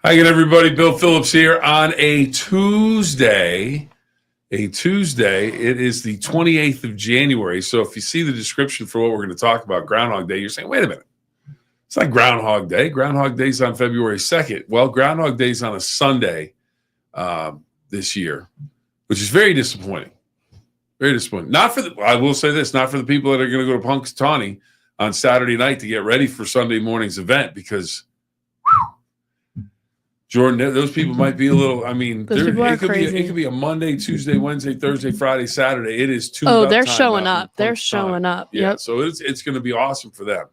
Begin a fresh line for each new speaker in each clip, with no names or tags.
Hi again, everybody. Bill Phillips here on a Tuesday. It is the 28th of January. So if you see the description for what we're going to talk about, Groundhog Day, you're saying, wait a minute. It's not Groundhog Day. Groundhog Day's on February 2nd. Well, Groundhog Day's on a Sunday this year, which is very disappointing. Very disappointing. I will say this, not for the people that are going to go to Punxsutawney on Saturday night to get ready for Sunday morning's event, because Jordan, those people might be a little. I mean, it could be a Monday, Tuesday, Wednesday, Thursday, Friday, Saturday. It is tuned up.
Oh, they're showing up. They're showing up.
Yeah,
yep.
So it's going to be awesome for them.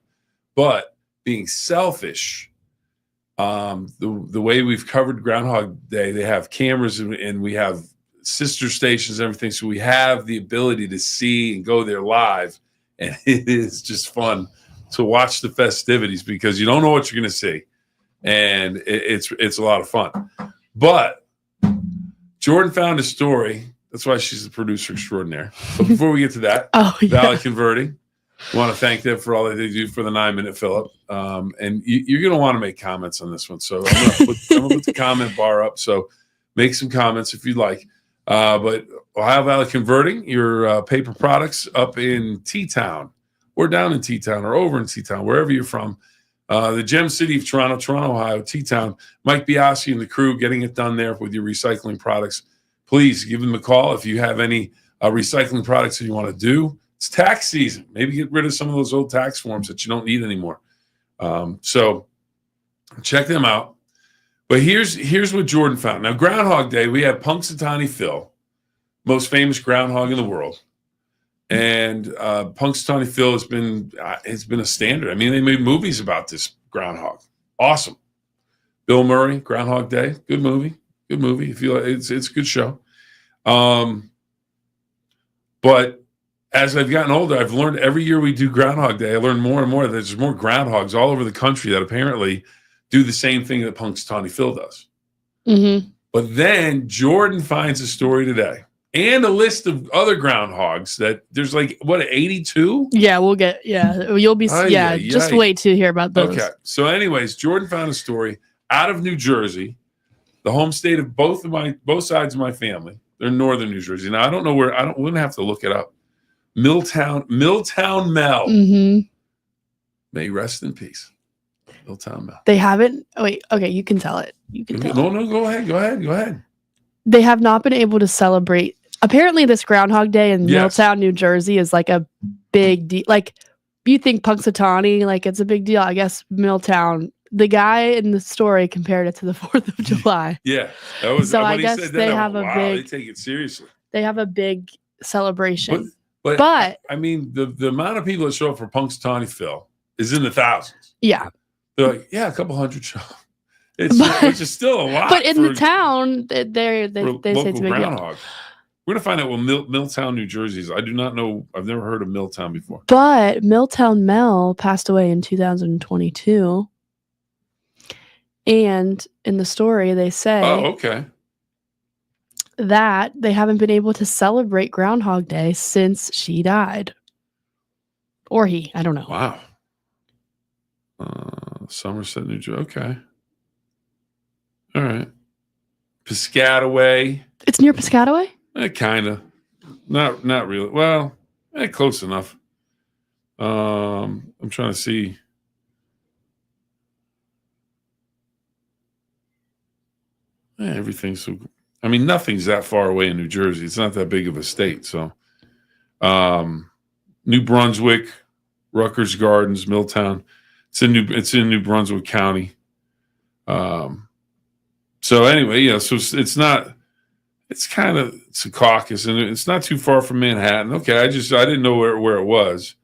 But being selfish, the way we've covered Groundhog Day, they have cameras and we have sister stations and everything, so we have the ability to see and go there live, and it is just fun to watch the festivities because you don't know what you're going to see. And it's a lot of fun. But Jordan found a story. That's why she's the producer extraordinaire. But before we get to that, Valley Converting, I want to thank them for all that they do for the 9-minute Phill-Up. And you're going to want to make comments on this one. So I'm going to put the comment bar up. So make some comments if you'd like. But Ohio Valley Converting, your paper products up in T-Town or down in T-Town or over in T-Town, wherever you're from. The gem city of Toronto, Ohio, T-Town. Mike Biasi and the crew getting it done there with your recycling products. Please give them a call if you have any recycling products that you want to do. It's tax season. Maybe get rid of some of those old tax forms that you don't need anymore. So check them out. But here's what Jordan found. Now, Groundhog Day, we have Punxsutawney Phil, most famous groundhog in the world. And Punxsutawney Phil has been a standard. I mean, they made movies about this groundhog. Awesome. Bill Murray, Groundhog Day, good movie. Good movie. If you like, it's a good show. But as I've gotten older, I've learned every year we do Groundhog Day, I learn more and more that there's more groundhogs all over the country that apparently do the same thing that Punxsutawney Phil does.
Mm-hmm.
But then Jordan finds a story today. And a list of other groundhogs that there's 82?
Yeah, you'll be, just wait to hear about those.
Okay. So anyways, Jordan found a story out of New Jersey, the home state of both sides of my family. They're in northern New Jersey. Now, I don't know where, we wouldn't have to look it up. Milltown Mel.
Mm-hmm.
May rest in peace. Milltown Mel.
They haven't, okay, you can tell it.
No, go ahead.
They have not been able to celebrate. Apparently, this Groundhog Day in Milltown, New Jersey is like a big deal. Like, you think Punxsutawney, it's a big deal. I guess Milltown, the guy in the story compared it to the 4th of July.
Yeah. That was,
so I guess they have
they take it seriously.
They have a big celebration.
But I mean, the amount of people that show up for Punxsutawney Phil is in the thousands.
Yeah.
They're like, a couple hundred show. Which is still a lot.
But in the town, they say it's a big
groundhog. We're going to find out what Milltown, New Jersey is. I do not know. I've never heard of Milltown before.
But Milltown Mel passed away in 2022. And in the story, they say that they haven't been able to celebrate Groundhog Day since she died. Or he. I don't know.
Wow. Somerset, New Jersey. Okay. All right. Piscataway.
It's near Piscataway?
Kind of. Not really. Well, close enough. I'm trying to see. Everything's so. I mean, nothing's that far away in New Jersey. It's not that big of a state. So, New Brunswick, Rutgers Gardens, Milltown. It's in New Brunswick County. So anyway, so it's not. It's a caucus, and it's not too far from Manhattan. Okay, I didn't know where it was,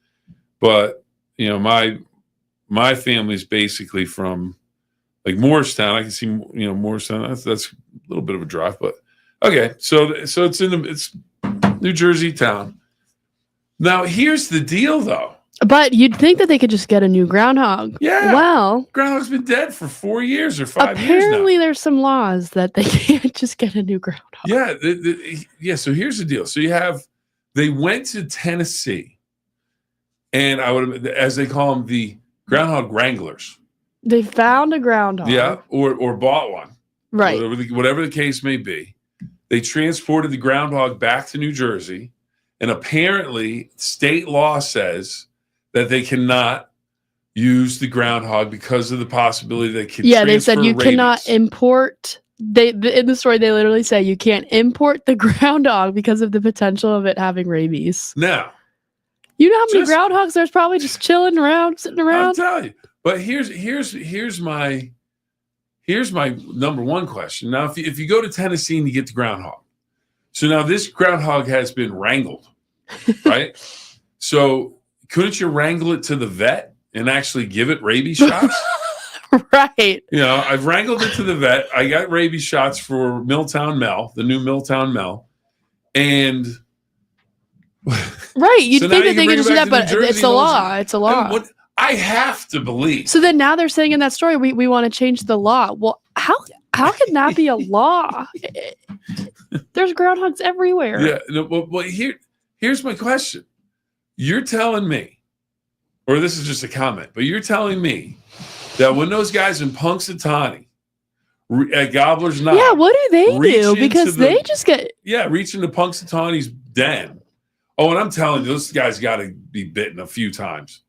but my family's basically from Morristown. I can see Morristown. That's a little bit of a drive, but okay. So it's New Jersey town. Now here's the deal, though.
But you'd think that they could just get a new groundhog.
Yeah.
Well,
groundhog's been dead for 4 years or 5 years now.
Apparently, there's some laws that they can't just get a new groundhog.
Yeah. So here's the deal. So they went to Tennessee, and as they call them, the groundhog wranglers.
They found a groundhog.
Yeah, or bought one.
Right.
Whatever the case may be. They transported the groundhog back to New Jersey, and apparently state law says that they cannot use the groundhog because of the possibility they could
they said you
rabies.
cannot import. In the story, they literally say you can't import the groundhog because of the potential of it having rabies.
Now,
you know how many groundhogs there's probably just chilling around, sitting around?
I'll tell you. But here's my number one question. Now, if you go to Tennessee and you get the groundhog, so now this groundhog has been wrangled, right? So couldn't you wrangle it to the vet and actually give it rabies shots?
Right.
You know, I've wrangled it to the vet. I got rabies shots for Milltown Mel, the new Milltown Mel, and
right. You'd think that they could just do that, but it's a law. It's a law.
I have to believe.
So then now they're saying in that story, we want to change the law. Well, how can that be a law? There's groundhogs everywhere.
Yeah. No, well, here's my question. You're telling me, or this is just a comment, but you're telling me that when those guys in Punxsutawney at Gobbler's Knob,
yeah, what do they do? Because they just get
reach into Punxsutawney's den. Oh, and I'm telling you, those guys got to be bitten a few times.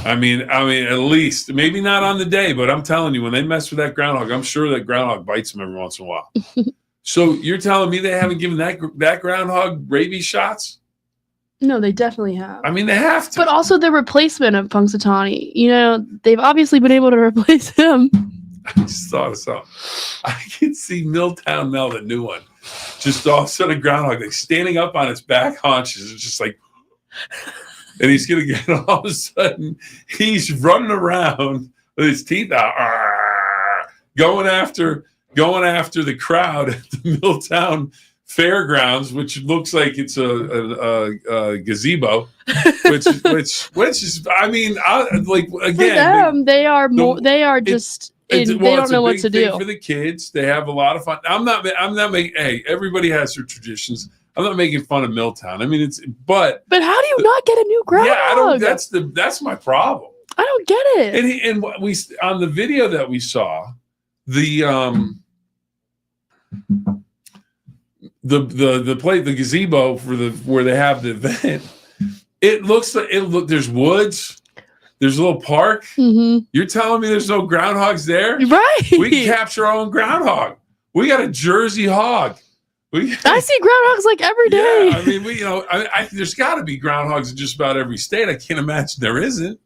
I mean, at least, maybe not on the day, but I'm telling you, when they mess with that groundhog, I'm sure that groundhog bites them every once in a while. So you're telling me they haven't given that groundhog rabies shots?
No, they definitely have.
I mean, they have to.
But also the replacement of Punxsutawney. You know, they've obviously been able to replace him.
I just thought of something. I can see Milltown Mel, the new one, just all of a sudden groundhog, like standing up on its back haunches. It's just like... And he's going to get all of a sudden, he's running around with his teeth out, going after the crowd at the Milltown Fairgrounds, which looks like it's a gazebo, which is, I mean, like again,
for them, they are just they don't know what to do.
For the kids, they have a lot of fun. I'm not making. Hey, everybody has their traditions. I'm not making fun of Milltown. I mean, but how
do you not get a new groundhog?
Yeah, that's my problem.
I don't get it.
And what we on the video that we saw, the gazebo where they have the event, it looks like there's woods, there's a little park. Mm-hmm. You're telling me there's no groundhogs there?
Right.
We can capture our own groundhog. We got a Jersey hog.
I see groundhogs like every day.
Yeah, I mean, there's got to be groundhogs in just about every state. I can't imagine there isn't.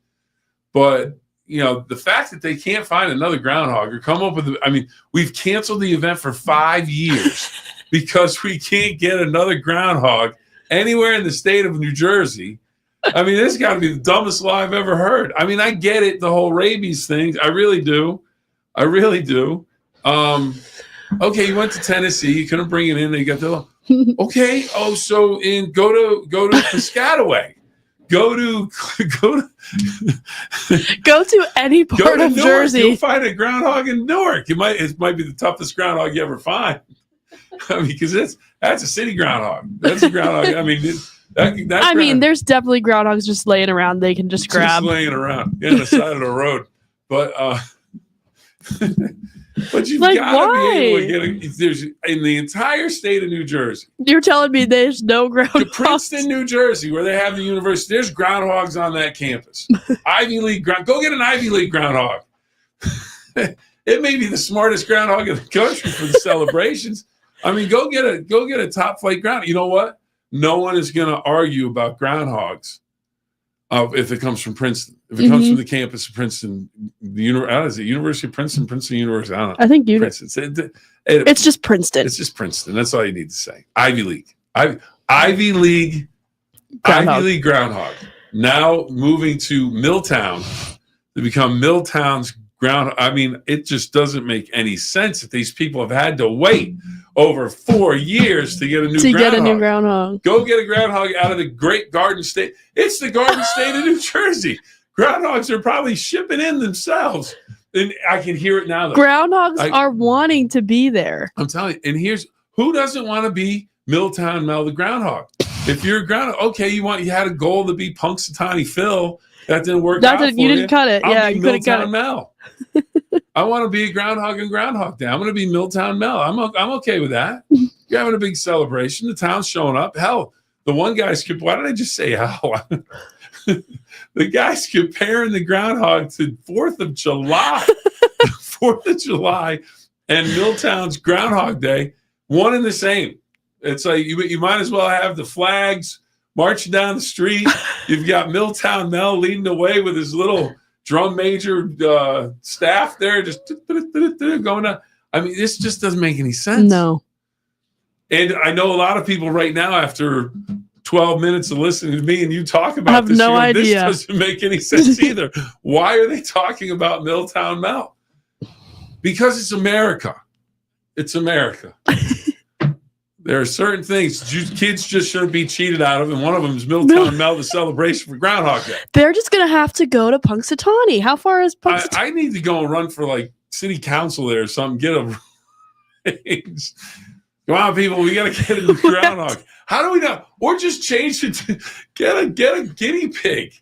But, the fact that they can't find another groundhog or come up with, we've canceled the event for 5 years because we can't get another groundhog anywhere in the state of New Jersey. I mean, this got to be the dumbest lie I've ever heard. I mean, I get it, the whole rabies thing. I really do. Okay, you went to Tennessee. You couldn't bring it in. They got the okay. Oh, so go to Piscataway. Go
to any part of Jersey.
You'll find a groundhog in Newark. It might be the toughest groundhog you ever find. I mean, because that's a city groundhog. That's a groundhog. I mean,
there's definitely groundhogs just laying around. They can just grab.
Just laying around on the side of the road, but. But you've got to be able to get there's in the entire state of New Jersey.
You're telling me there's no groundhogs?
To Princeton, New Jersey, where they have the university, there's groundhogs on that campus. Ivy League go get an Ivy League groundhog. It may be the smartest groundhog in the country for the celebrations. I mean, go get a top flight groundhog. You know what? No one is going to argue about groundhogs. If it comes from Princeton, if it comes from the campus of Princeton, University of Princeton, Princeton University? I don't know.
I think
Princeton.
It's just Princeton.
It's just Princeton. That's all you need to say. Ivy League. Ivy League groundhog. Now moving to Milltown to become Milltown's groundhog. I mean, it just doesn't make any sense that these people have had to wait over 4 years to get a new groundhog. Go get a groundhog out of the great Garden State. It's the Garden State of New Jersey. Groundhogs are probably shipping in themselves. And I can hear it now. Though.
Groundhogs are wanting to be there.
I'm telling you. And here's who doesn't want to be Milltown Mel the groundhog. If you're a groundhog, okay, you had a goal to be Punxsutawney Phil. That didn't work out for
you didn't cut it.
I'll be
you couldn't cut it.
Milltown Mel. I want to be a groundhog and Groundhog Day. I'm going to be Milltown Mel. I'm okay with that. You're having a big celebration. The town's showing up. Hell, the one guy's, why did I just say hell? The guy's comparing the groundhog to 4th of July. 4th of July and Milltown's Groundhog Day, one and the same. It's like you might as well have the flags marching down the street. You've got Milltown Mel leading the way with his little drum major staff there, just going on. I mean, this just doesn't make any sense.
No.
And I know a lot of people right now, after 12 minutes of listening to me and you talk about
I have
this,
no idea.
This doesn't make any sense either. Why are they talking about Milltown Mel? Because it's America. It's America. There are certain things kids just shouldn't be cheated out of, and one of them is Milltown Mel, the celebration for Groundhog Day.
They're just going to have to go to Punxsutawney. How far is Punxsutawney?
I need to go and run for like city council there or something. Get a come on, people, we got to get a groundhog. How do we know? Or just change it to get a guinea pig.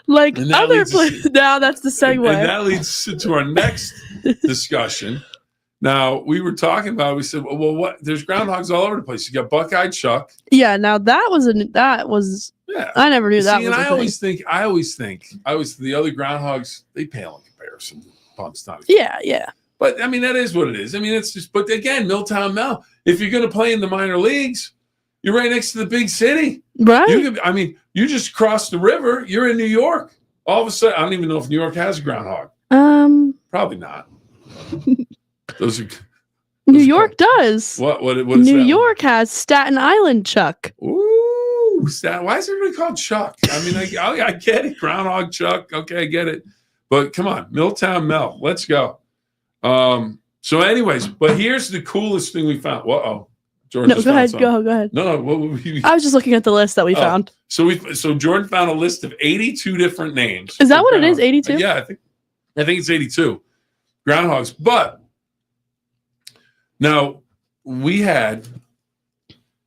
Like other places. Now that's the segue.
And that leads to our next discussion. Now, we were talking about, we said, well, what? There's groundhogs all over the place. You got Buckeye Chuck.
Yeah, now that was
yeah.
I never knew that was
and
I
always think the other groundhogs, they pale in comparison to Punxsutawney.
Yeah.
But I mean, that is what it is. I mean, it's just, but again, Milltown Mel, if you're going to play in the minor leagues, you're right next to the big city.
Right.
You just crossed the river, you're in New York. All of a sudden, I don't even know if New York has a groundhog. Probably not.
New York does.
What is
New
that
York has Staten Island Chuck.
Ooh, why is everybody called Chuck? I mean, I get it. Groundhog Chuck. Okay, I get it. But come on, Milltown Mel. Let's go. So anyways, but here's the coolest thing we found. Jordan.
No, go ahead. Go ahead.
No.
I was just looking at the list that we found.
So Jordan found a list of 82 different names.
Is that what it is? 82?
Yeah, I think it's 82 groundhogs. But now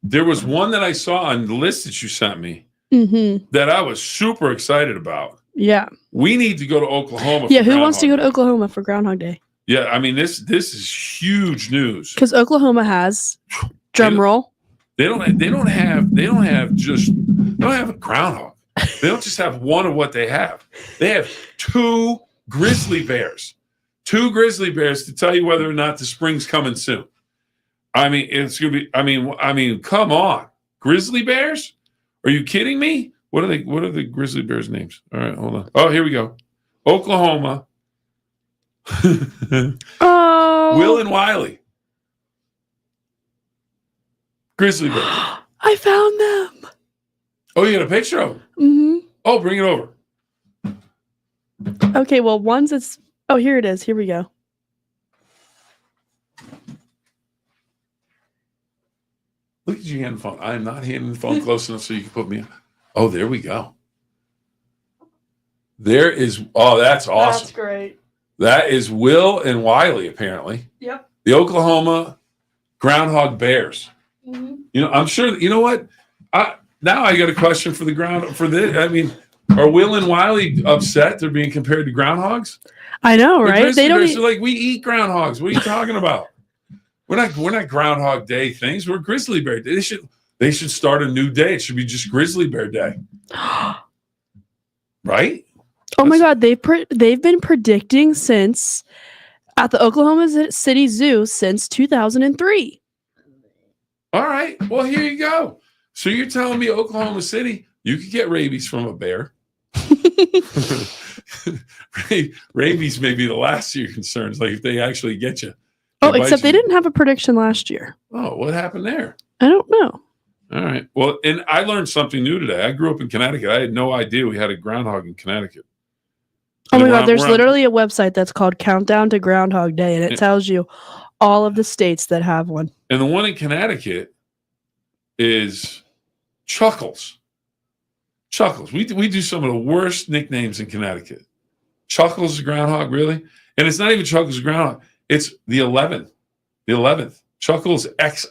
there was one that I saw on the list that you sent me that I was super excited about.
Yeah.
We need to go to Oklahoma.
Yeah, who wants to go to Oklahoma for Groundhog Day?
Yeah, I mean this is huge news.
Because Oklahoma has drum roll.
They don't have a groundhog. They don't just have one of what they have. They have 2 grizzly bears. 2 grizzly bears to tell you whether or not the spring's coming soon. I mean, it's gonna be. I mean, come on, grizzly bears? Are you kidding me? What are the grizzly bears' names? All right, hold on. Oh, here we go. Oklahoma. Will and Wiley. Grizzly bears.
I found them.
Oh, you got a picture of them?
Mm-hmm.
Oh, bring it over.
Okay, well, oh, here it is. Here we go.
Look at you handing the phone. I am not handing the phone close enough so you can put me on. Oh, there we go. There is. Oh, that's awesome.
That's great.
That is Will and Wiley, apparently.
Yep.
The Oklahoma Groundhog Bears.
Mm-hmm.
You know, I'm sure. You know what? Now I got a question for this. I mean, are Will and Wiley upset they're being compared to groundhogs?
I know, right?
They don't. Like, we eat groundhogs. What are you talking about? We're not Groundhog Day things. We're Grizzly Bear Day. They should start a new day. It should be just Grizzly Bear Day. Right?
Oh my God, they've been predicting since at the Oklahoma City Zoo since 2003.
All right. Well, here you go. So you're telling me Oklahoma City, you could get rabies from a bear. Rabies may be the last of your concerns, like if they actually get you.
Oh, except they didn't have a prediction last year.
Oh, what happened there?
I don't know.
All right. Well, and I learned something new today. I grew up in Connecticut. I had no idea we had a groundhog in Connecticut.
Oh my God, there's literally a website that's called Countdown to Groundhog Day, and it tells you all of the states that have one.
And the one in Connecticut is Chuckles. Chuckles. We do some of the worst nicknames in Connecticut. Chuckles the groundhog, really? And it's not even Chuckles the groundhog. It's the 11th. The 11th. Chuckles XI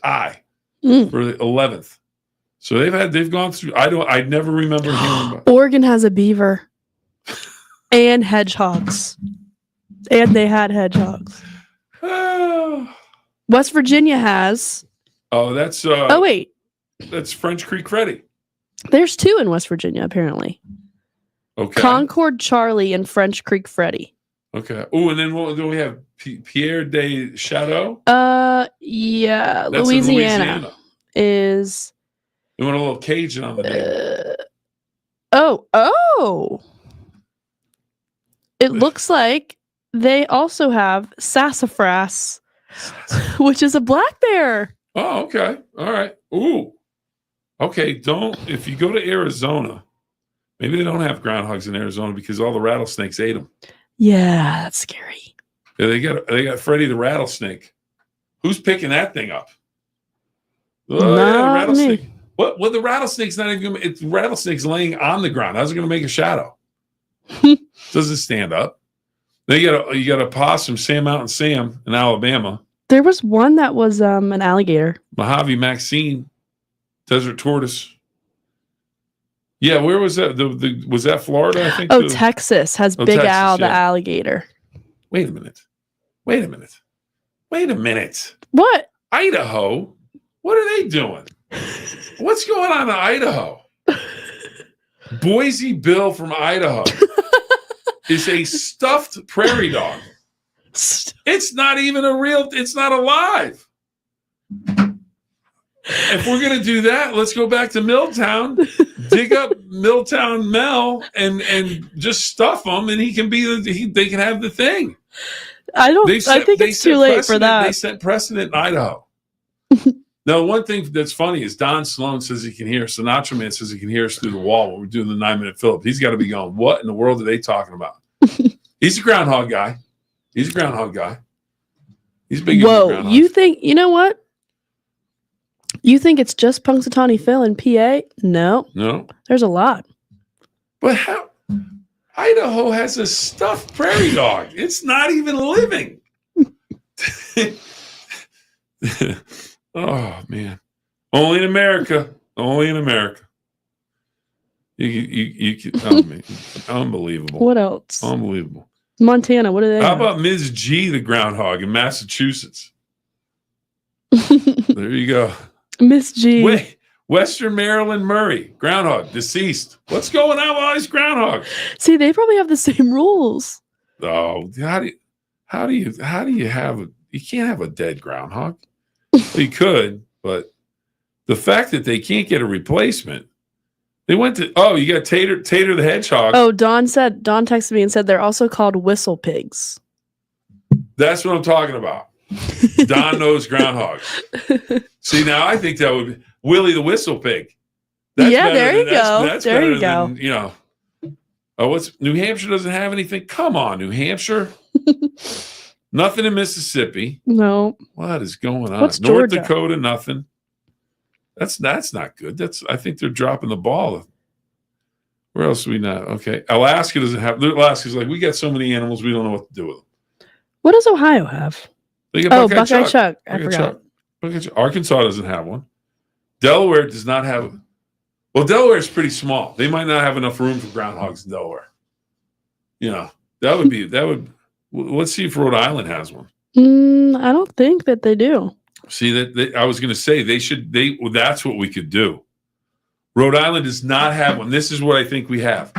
for the 11th. So they've gone through. I never remember hearing about.
Oregon has a beaver and hedgehogs, and they had hedgehogs. West Virginia has.
Oh, that's.
Oh wait,
that's French Creek Freddy.
There's 2 in West Virginia apparently.
Okay.
Concord Charlie and French Creek Freddy.
Okay. Oh, and then what do we have? Pierre de Chateau.
Yeah,
That's
Louisiana is.
You want a little Cajun on the name.
Oh. It looks like they also have sassafras, which is a black bear.
Oh, okay. All right. Ooh. Okay. If you go to Arizona, maybe they don't have groundhogs in Arizona because all the rattlesnakes ate them.
Yeah, that's scary.
Yeah, they got Freddy the rattlesnake. Who's picking that thing up? Oh, yeah, the rattlesnake. Me. What? Well, the rattlesnake's not even. It's rattlesnake's laying on the ground. How's it going to make a shadow? Doesn't stand up. Then you got a possum, Sam Mountain Sam in Alabama.
There was one that was an alligator.
Mojave Maxine, desert tortoise. Yeah, where was that? Was that Florida? I think.
Texas has Big
Texas,
Al the alligator.
Wait a minute.
What?
Idaho? What are they doing? What's going on in Idaho? Boise Bill from Idaho is a stuffed prairie dog. It's not even it's not alive. If we're going to do that, let's go back to Milltown, dig up Milltown Mel and just stuff him and he can they can have the thing.
I think it's too late for that.
They set precedent in Idaho. Now, one thing that's funny is Don Sloan says he can hear us. Sinatra Man says he can hear us through the wall when we're doing the 9-minute Phill-Up. He's got to be going, what in the world are they talking about? He's a groundhog guy. He's big.
Whoa, you know what? You think it's just Punxsutawney Phil in PA? No. There's a lot.
But how? Idaho has a stuffed prairie dog. It's not even living. Oh man! Only in America. You can. Unbelievable.
What else?
Unbelievable.
Montana. What do they?
How
have?
about Ms. G, the groundhog in Massachusetts? There you go.
Miss G.
Wait, Western Maryland Murray groundhog deceased. What's going on with all these groundhogs?
See, they probably have the same rules.
Oh, how do you have you can't have a dead groundhog? You could, but the fact that they can't get a replacement, they went to you got Tater the hedgehog.
Oh, Don texted me and said they're also called whistle pigs.
That's what I'm talking about. Don knows groundhogs. See, now I think that would be Willie the whistle pig.
There you go. There you go.
Than, what's New Hampshire doesn't have anything? Come on, New Hampshire. Nothing in Mississippi.
No.
What is going on?
What's
North
Georgia?
Dakota, nothing. That's not good. I think they're dropping the ball. Where else do we not? Okay. Alaska doesn't have. Alaska's like, we got so many animals, we don't know what to do with them.
What does Ohio have?
They got
Buckeye Chuck. I forgot.
Arkansas doesn't have one. Delaware does not have. Well, Delaware is pretty small. They might not have enough room for groundhogs in Delaware. That would. Let's see if Rhode Island has one.
I don't think that they do.
See that I was going to say they should. That's what we could do. Rhode Island does not have one. This is what I think we have.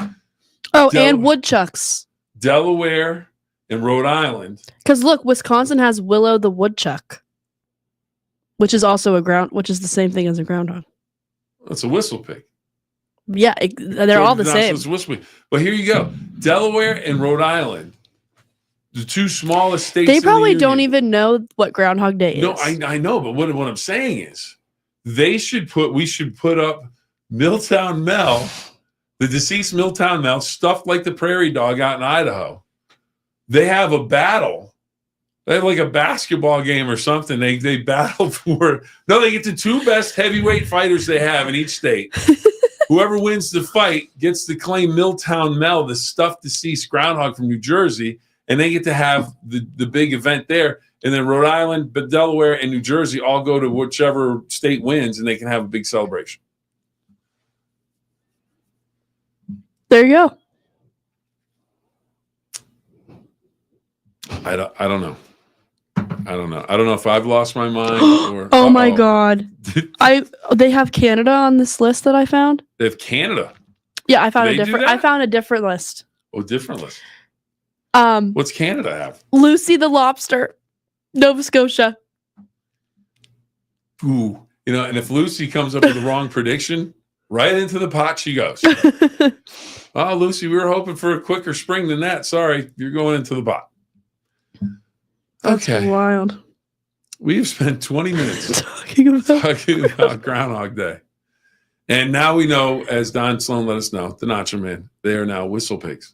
Oh, and woodchucks.
Delaware and Rhode Island.
Because look, Wisconsin has Willow the woodchuck, which is also which is the same thing as a groundhog.
That's a whistle pig.
Yeah, they're all the same.
But here you go. Delaware and Rhode Island. The two smallest states.
They probably don't even know what Groundhog Day is.
No, I know, but what I'm saying is, we should put up Milltown Mel, the deceased Milltown Mel, stuffed like the prairie dog out in Idaho. They have a battle. They have like a basketball game or something. They battle for. No, they get the 2 best heavyweight fighters they have in each state. Whoever wins the fight gets to claim Milltown Mel, the stuffed deceased groundhog from New Jersey. And they get to have the big event there. And then Rhode Island, but Delaware and New Jersey all go to whichever state wins, and they can have a big celebration.
There you go.
I don't know. I don't know if I've lost my mind or.
Oh my God! They have Canada on this list that I found.
They have Canada.
Yeah, I found a different list.
Oh, different list. What's Canada have?
Lucy the lobster, Nova Scotia.
Ooh, and if Lucy comes up with the wrong prediction, right into the pot she goes. Oh, Lucy, we were hoping for a quicker spring than that. Sorry, you're going into the pot.
That's wild.
We've spent 20 minutes talking about Groundhog Day. And now we know, as Don Sloan let us know, the Nacho Man, they are now whistle pigs.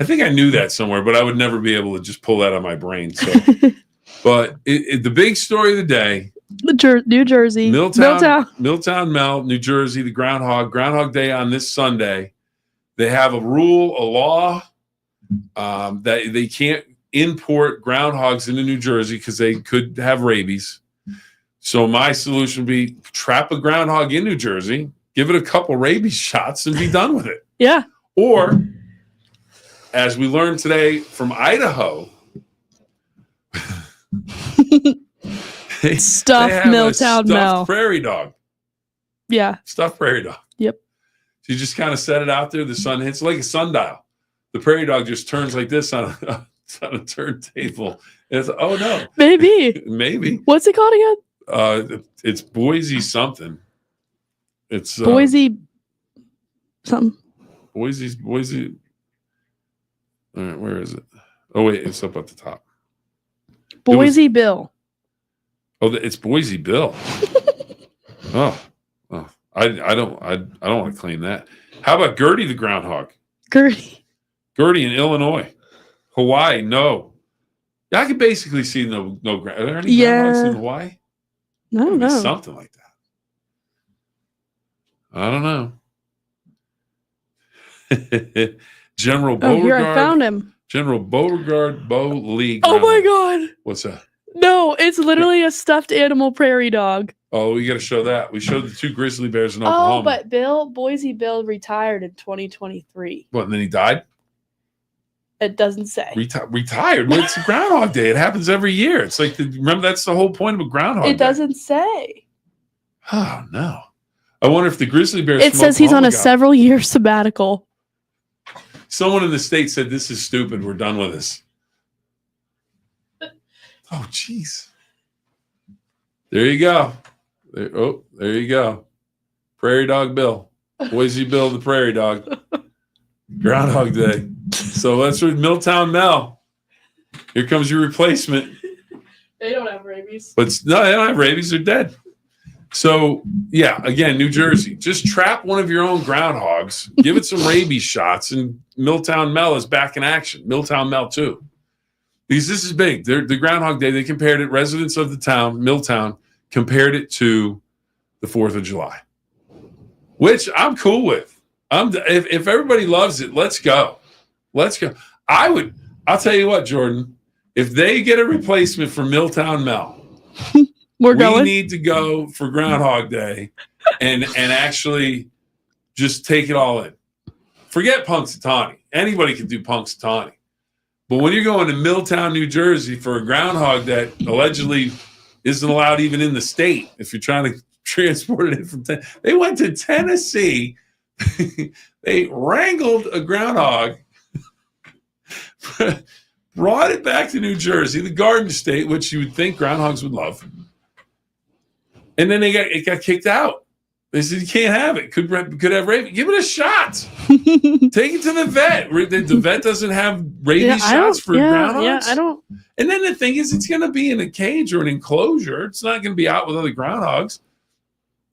I think I knew that somewhere, but I would never be able to just pull that out of my brain. So, but the big story of the day,
New Jersey,
Milltown Mel, New Jersey, the Groundhog Day on this Sunday. They have a rule, a law that they can't import groundhogs into New Jersey because they could have rabies. So my solution would be trap a groundhog in New Jersey, give it a couple rabies shots, and be done with it.
Yeah.
Or, as we learned today from Idaho,
stuffed Milltown Mel.
Prairie dog.
Yeah.
Stuffed prairie dog.
Yep.
So you just kind of set it out there. The sun hits like a sundial. The prairie dog just turns like this on a turntable. And it's, oh no. Maybe.
What's it called again?
It's Boise something. It's
Boise something.
Boise. All right, where is it? Oh wait, it's up at the top.
Boise Bill.
Oh, it's Boise Bill. oh, I don't want to claim that. How about Gertie the groundhog?
Gertie
in Illinois, Hawaii. No, I could basically see no. Are there any groundhogs in Hawaii?
I don't know.
Something like that. I don't know. General Beauregard.
Here I found him.
General Beauregard Lee.
Oh my God!
What's that?
No, it's literally a stuffed animal prairie dog.
Oh, we got to show that. We showed the two grizzly bears in Oklahoma.
Oh, but Boise Bill retired in 2023.
What? And then he died?
It doesn't say.
Retired? Well, it's a Groundhog Day. It happens every year. It's like remember that's the whole point of a Groundhog Day.
It doesn't say.
Oh no! I wonder if the grizzly bears.
It says he's on a several-year sabbatical.
Someone in the state said, "This is stupid. We're done with this." Oh, jeez. There you go. There you go. Prairie Dog Bill. Boise Bill, the Prairie Dog. Groundhog Day. So that's with Milltown Mel. Here comes your replacement.
They don't have rabies.
But no, they don't have rabies. They're dead. So, yeah, again, New Jersey. Just trap one of your own groundhogs. Give it some rabies shots, and Milltown Mel is back in action. Milltown Mel, too. Because this is big. The Groundhog Day, they compared it, residents of the town, Milltown, compared it to the 4th of July, which I'm cool with. If everybody loves it, let's go. Let's go. I'll tell you what, Jordan, if they get a replacement for Milltown Mel, we need to go for Groundhog Day and actually just take it all in. Forget Punxsutawney. Anybody can do Punxsutawney. But when you're going to Milltown, New Jersey for a groundhog that allegedly isn't allowed even in the state, if you're trying to transport it in from Tennessee, they went to Tennessee. They wrangled a groundhog, brought it back to New Jersey, the Garden State, which you would think groundhogs would love. And then it got kicked out. They said, you can't have it. Could have rabies. Give it a shot. Take it to the vet. The vet doesn't have rabies shots for groundhogs.
Yeah, I don't.
And then the thing is, it's going to be in a cage or an enclosure. It's not going to be out with other groundhogs.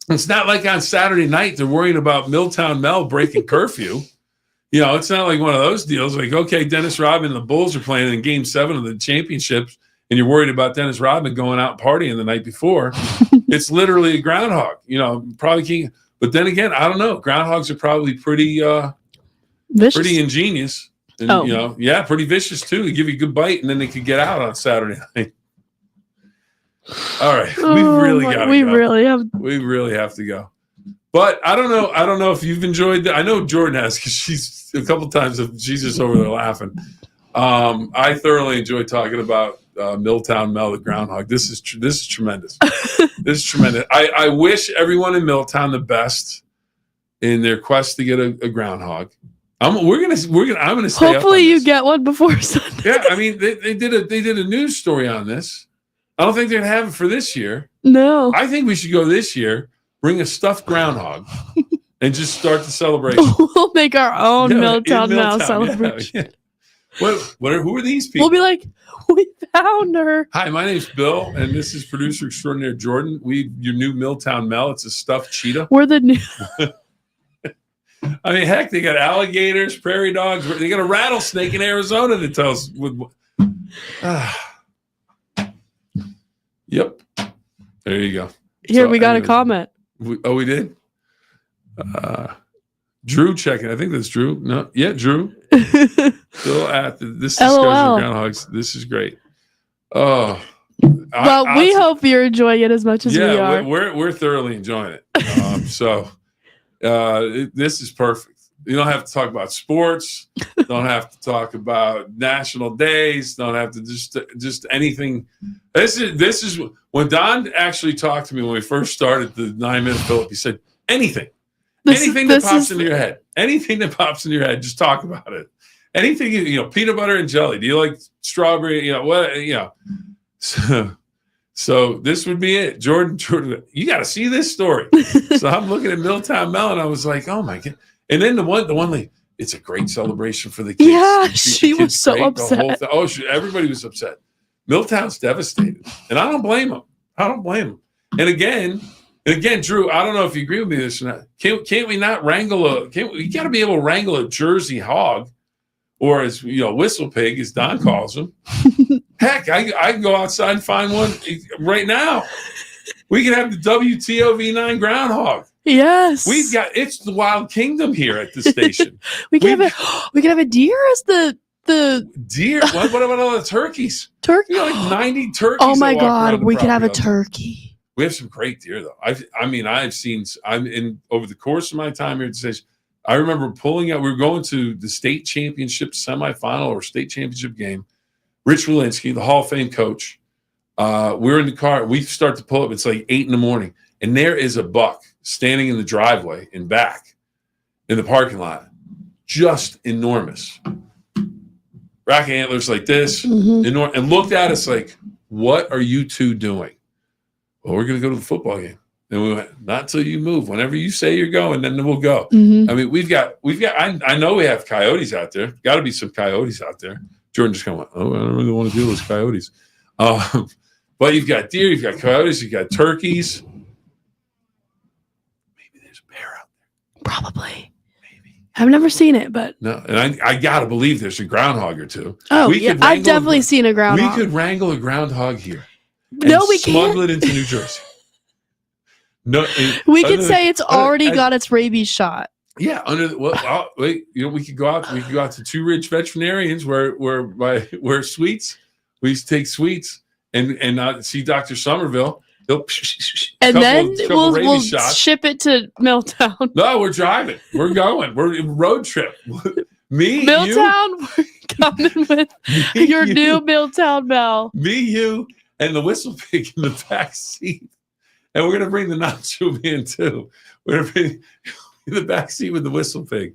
It's not like on Saturday night they're worrying about Milltown Mel breaking curfew. It's not like one of those deals. Like, okay, Dennis Rodman and the Bulls are playing in Game 7 of the championships, and you're worried about Dennis Rodman going out partying the night before. It's literally a groundhog, probably king. But then again, I don't know. Groundhogs are probably pretty pretty ingenious. And, pretty vicious too. They give you a good bite and then they could get out on Saturday night. All right. We really have to go. But I don't know. I don't know if you've enjoyed that. I know Jordan has because she's a couple times she's just over there laughing. I thoroughly enjoy talking about Milltown Mel, the groundhog. This is tremendous. This is tremendous. I wish everyone in Milltown the best in their quest to get a groundhog. I'm gonna stay
Hopefully
up on
you
this.
get one before Sunday.
Yeah, I mean they did a news story on this. I don't think they're gonna have it for this year.
No.
I think we should go this year, bring a stuffed groundhog, and just start the celebration.
We'll make our own Milltown Mel celebration.
Yeah. Who are these people?
We'll be like, we found her.
Hi, my name's Bill, and this is producer extraordinaire Jordan. Your new Milltown Mel. It's a stuffed cheetah.
We're the new.
I mean, heck, they got alligators, prairie dogs. They got a rattlesnake in Arizona that tells. Yep. There you go.
Here,
So,
we got
anyways,
a comment.
we did? Drew checking. I think that's Drew. No, yeah, Drew. Still at this discussion of groundhogs. This is great. Oh.
Well, we hope you're enjoying it as much as we are.
We're thoroughly enjoying it. This is perfect. You don't have to talk about sports. Don't have to talk about national days. Don't have to just anything. This is when Don actually talked to me when we first started the 9-minute Phill-Up. He said anything that pops into your head. Anything that pops into your head, just talk about it. Anything peanut butter and jelly. Do you like strawberry? So this would be it. Jordan, you got to see this story. So I'm looking at Milltown Mel, and I was like, oh my God. And then the one lady, it's a great celebration for the kids.
Yeah, she was so upset.
Everybody was upset. Milltown's devastated. And I don't blame them. And again, Drew, I don't know if you agree with me this or not. Can't we not wrangle we got to be able to wrangle a Jersey hog, or as whistle pig, as Don calls them. Heck, I can go outside and find one right now. We can have the WTOV 9 groundhog.
Yes,
it's the wild kingdom here at the station.
we can have a deer as the
deer. What about all the turkeys?
Turkey,
like 90 turkeys.
Oh my God, we could have a turkey.
We have some great deer though. Over the course of my time here at the station, I remember pulling out. We were going to the state championship semifinal or state championship game. Rich Walensky, the Hall of Fame coach. We're in the car. We start to pull up. It's like 8 a.m. And there is a buck standing in the driveway in back in the parking lot. Just enormous. Rack antlers like this. Mm-hmm. And looked at us like, what are you two doing? Well, we're going to go to the football game. And we went, not till you move. Whenever you say you're going, then we'll go. Mm-hmm. I mean, we've got. I know we have coyotes out there. Got to be some coyotes out there. Jordan just kind of went, oh, I don't really want to deal with those coyotes. But you've got deer, you've got coyotes, you've got turkeys. Maybe there's a bear out there.
Probably. Maybe. I've never seen it, but
no. And I got to believe there's a groundhog or two.
Oh, yeah. I've definitely seen a groundhog.
We could wrangle a groundhog here.
No, we can't.
Smuggle it into New Jersey. No,
we could say it's already got its rabies shot.
Yeah, we could go out. We could go out to Two Ridge Veterinarians, where Sweets. We used to take Sweets and see Dr. Somerville. We'll ship it to Milltown. No, we're driving. We're going. We're road trip.
Milltown. We're coming with your new Milltown Mel.
Me, you, and the whistle pig in the back seat, and we're gonna bring the nacho in too. We're gonna bring in the back seat with the whistle pig.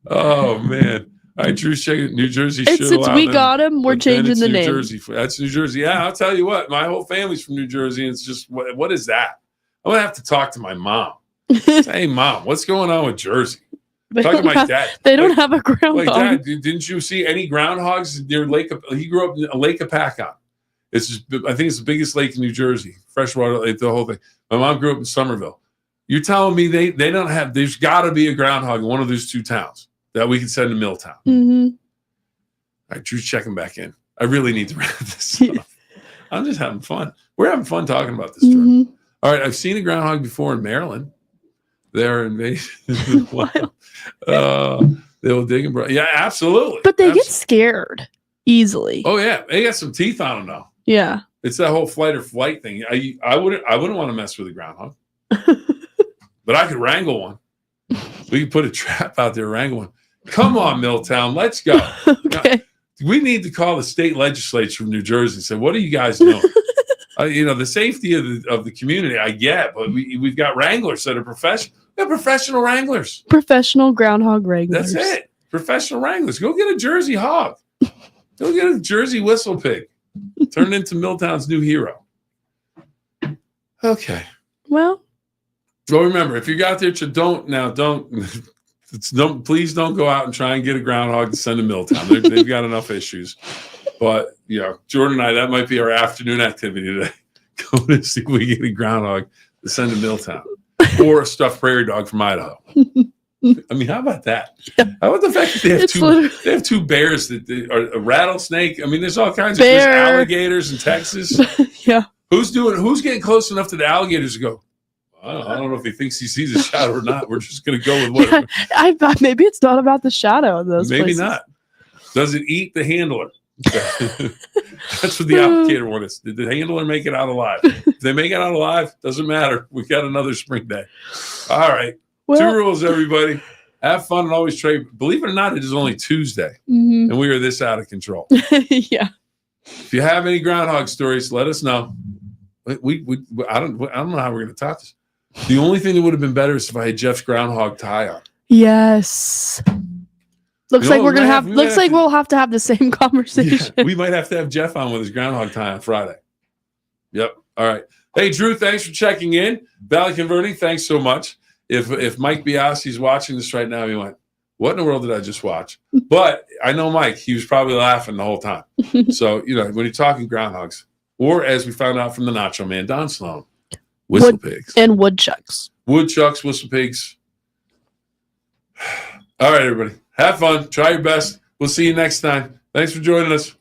Oh man! All right, Drew's checking New Jersey.
Since we got him, we're changing the name.
Jersey. That's New Jersey. Yeah, I'll tell you what. My whole family's from New Jersey, and it's just what is that? I'm gonna have to talk to my mom. Say, hey, Mom, what's going on with Jersey? Talk to my dad.
They don't have a groundhog.
Like, Dad, didn't you see any groundhogs near Lake? He grew up in Lake Apacon. It's just, I think it's the biggest lake in New Jersey, freshwater lake, the whole thing. My mom grew up in Somerville. You're telling me they don't have? There's got to be a groundhog in one of those two towns that we can send to Milltown. Mm-hmm. All right, Drew's checking back in. I really need to wrap this up. I'm just having fun. We're having fun talking about this. Mm-hmm. All right, I've seen a groundhog before in Maryland. They're in they will dig and yeah, absolutely.
But they get scared easily.
Oh yeah, they got some teeth on them now.
Yeah, it's
that whole flight or flight thing. I wouldn't want to mess with a groundhog. but I could wrangle one. We could put a trap out there, wrangle one. Come on, Milltown, let's go.
Okay.
Now, we need to call the state legislature of New Jersey and say, what are you guys doing? The safety of the community, I get, but we've got wranglers that are professional. We have professional wranglers.
Professional groundhog wranglers.
That's it. Professional wranglers. Go get a Jersey hog. Go get a Jersey whistle pig. Turn into Milltown's new hero. Okay.
Well,
remember, if you out there, please don't go out and try and get a groundhog to send to Milltown. They've got enough issues. But Jordan and I, that might be our afternoon activity today. Go to see if we get a groundhog to send to Milltown, or a stuffed prairie dog from Idaho. I mean, how about that? Yeah. How about the fact that they have two bears that are a rattlesnake? I mean, there's all kinds of alligators in Texas.
Yeah.
Who's getting close enough to the alligators to go, I don't know if he thinks he sees a shadow or not. We're just going to go with whatever.
I thought maybe it's not about the shadow in those
Maybe
places.
Not. Does it eat the handler? That's what the applicator wanted. Did the handler make it out alive? If they make it out alive, doesn't matter. We got another spring day. All right. Well, 2 rules, everybody. Have fun and always trade. Believe it or not, it is only Tuesday, and we are this out of control.
Yeah.
If you have any groundhog stories, let us know. I don't know how we're going to top this. The only thing that would have been better is if I had Jeff's groundhog tie on.
Yes. Looks like we're gonna have. Looks like we'll have to have the same conversation.
Yeah, we might have to have Jeff on with his groundhog tie on Friday. Yep. All right. Hey, Drew, thanks for checking in. Valley Converting, thanks so much. If Mike Biasi's watching this right now, he went, "What in the world did I just watch?" But I know Mike; he was probably laughing the whole time. So when you're talking groundhogs, or as we found out from the Nacho Man, Don Sloan, whistle pigs
and woodchucks,
whistle pigs. All right, everybody. Have fun. Try your best. We'll see you next time. Thanks for joining us.